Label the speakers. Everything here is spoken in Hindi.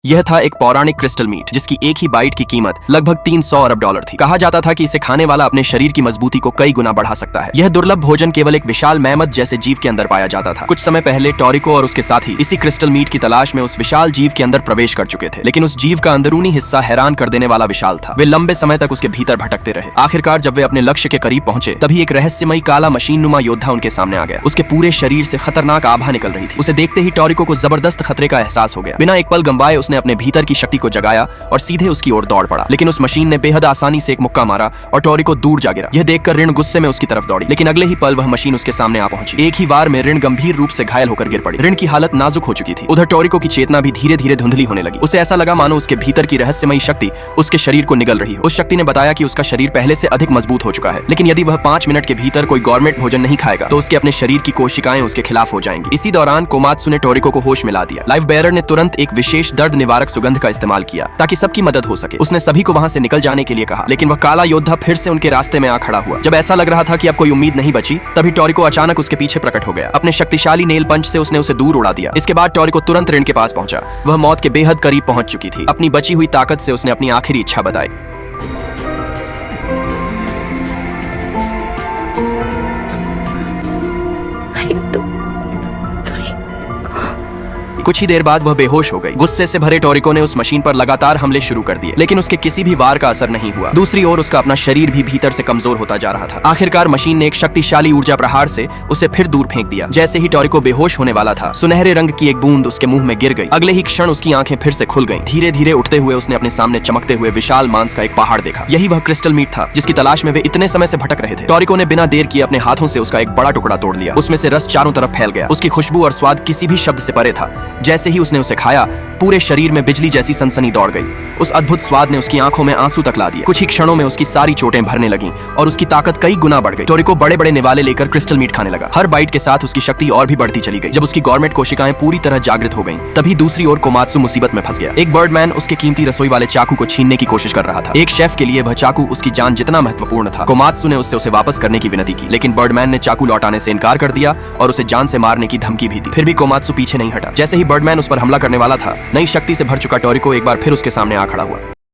Speaker 1: यह था एक पौराणिक क्रिस्टल मीट जिसकी एक ही बाइट की कीमत लगभग 300 अरब डॉलर थी। कहा जाता था कि इसे खाने वाला अपने शरीर की मजबूती को कई गुना बढ़ा सकता है। यह दुर्लभ भोजन केवल एक विशाल मेहमत जैसे जीव के अंदर पाया जाता था। कुछ समय पहले टोरिको और उसके साथी इसी क्रिस्टल मीट की तलाश में उस विशाल जीव के अंदर प्रवेश कर चुके थे, लेकिन उस जीव का अंदरूनी हिस्सा हैरान कर देने वाला विशाल था। वे लंबे समय तक उसके भीतर भटकते रहे। आखिरकार जब वे अपने लक्ष्य के करीब पहुंचे तभी एक रहस्यमयी काला मशीन नुमा योद्धा उनके सामने आ गया। उसके पूरे शरीर से खतरनाक आभा निकल रही थी। उसे देखते ही टोरिको को जबरदस्त खतरे का एहसास हो गया। बिना एक पल गंवाए उसने अपने भीतर की को जगाया और सीधे उसकी ओर दौड़ पड़ा, लेकिन उस मशीन ने बेहद आसानी से एक मुक्का मारा और टोरिको दूर जा गिरा। यह देखकर ऋण गुस्से में उसकी तरफ दौड़ी, लेकिन अगले ही पल वह मशीन उसके सामने आ पहुंची। एक ही वार में ऋण गंभीर रूप से घायल होकर गिर पड़ी। ऋण की हालत नाजुक हो चुकी थी। उधर टोरिको की चेतना भी धीरे धीरे धुंधली होने लगी। उसे ऐसा लगा मानो उसके भीतर की रहस्यमयी शक्ति उसके शरीर को निगल रही हो। उस शक्ति ने बताया कि उसका शरीर पहले से अधिक मजबूत हो चुका है, लेकिन यदि वह 5 मिनट के भीतर कोई गवर्नमेंट भोजन नहीं खाएगा तो उसके अपने शरीर की कोशिकाएं उसके खिलाफ हो जाएंगी। इसी दौरान कोमात्सु ने टोरिको को होश मिला दिया। लाइफ बेयरर ने तुरंत एक विशेष दर्द निवारक सुगंध का इस्तेमाल किया ताकि सबकी मदद हो सके। उसने सभी को वहां से निकल जाने के लिए कहा, लेकिन वह काला योद्धा फिर से उनके रास्ते में आ खड़ा हुआ। जब ऐसा लग रहा था कि अब कोई उम्मीद नहीं बची, तभी टोरिको अचानक उसके पीछे प्रकट हो गया। अपने शक्तिशाली नेल पंच से उसने उसे दूर उड़ा दिया। इसके बाद टोरिको तुरंत ऋण के पास पहुंचा। वह मौत के बेहद करीब पहुंच चुकी थी। अपनी बची हुई ताकत से उसने अपनी आखिरी इच्छा बताई। कुछ ही देर बाद वह बेहोश हो गई। गुस्से से भरे टोरिको ने उस मशीन पर लगातार हमले शुरू कर दिए, लेकिन उसके किसी भी वार का असर नहीं हुआ। दूसरी ओर उसका अपना शरीर भी भीतर से कमजोर होता जा रहा था। आखिरकार मशीन ने एक शक्तिशाली ऊर्जा प्रहार से उसे फिर दूर फेंक दिया। जैसे ही टोरिको बेहोश होने वाला था, सुनहरे रंग की एक बूंद उसके मुंह में गिर गई। अगले ही क्षण उसकी आंखें फिर से खुल गईं। धीरे धीरे उठते हुए उसने अपने सामने चमकते हुए विशाल मांस का एक पहाड़ देखा। यही वह क्रिस्टल मीट था जिसकी तलाश में वे इतने समय से भटक रहे थे। टोरिको ने बिना देर किए अपने हाथों से उसका एक बड़ा टुकड़ा तोड़ लिया। उसमें से रस चारों तरफ फैल गया। उसकी खुशबू और स्वाद किसी भी शब्द से परे था। जैसे ही उसने उसे खाया, पूरे शरीर में बिजली जैसी सनसनी दौड़ गई। उस अद्भुत स्वाद ने उसकी आंखों में आंसू तक ला दिए। कुछ ही क्षणों में उसकी सारी चोटें भरने लगीं और उसकी ताकत कई गुना बढ़ गई। टोरिको बड़े बड़े निवाले लेकर क्रिस्टल मीट खाने लगा। हर बाइट के साथ उसकी शक्ति और भी बढ़ती चली गई। जब उसकी गवर्नमेंट कोशिकाएं पूरी तरह जागृत हो गईं, तभी दूसरी ओर कोमात्सु मुसीबत में फंस गया। एक बर्डमैन उसके कीमती रसोई वाले चाकू को छीनने की कोशिश कर रहा था। एक शेफ के लिए वह चाकू उसकी जान जितना महत्वपूर्ण था। कोमात्सु ने उससे उसे वापस करने की विनती की, लेकिन बर्डमैन ने चाकू लौटाने से इनकार कर दिया और उसे जान से मारने की धमकी भी दी। फिर भी कोमात्सु पीछे नहीं हटा। जैसे ही बर्डमैन उस पर हमला करने वाला था, नई शक्ति से भर चुका टोरिको एक बार फिर उसके सामने आ खड़ा हुआ।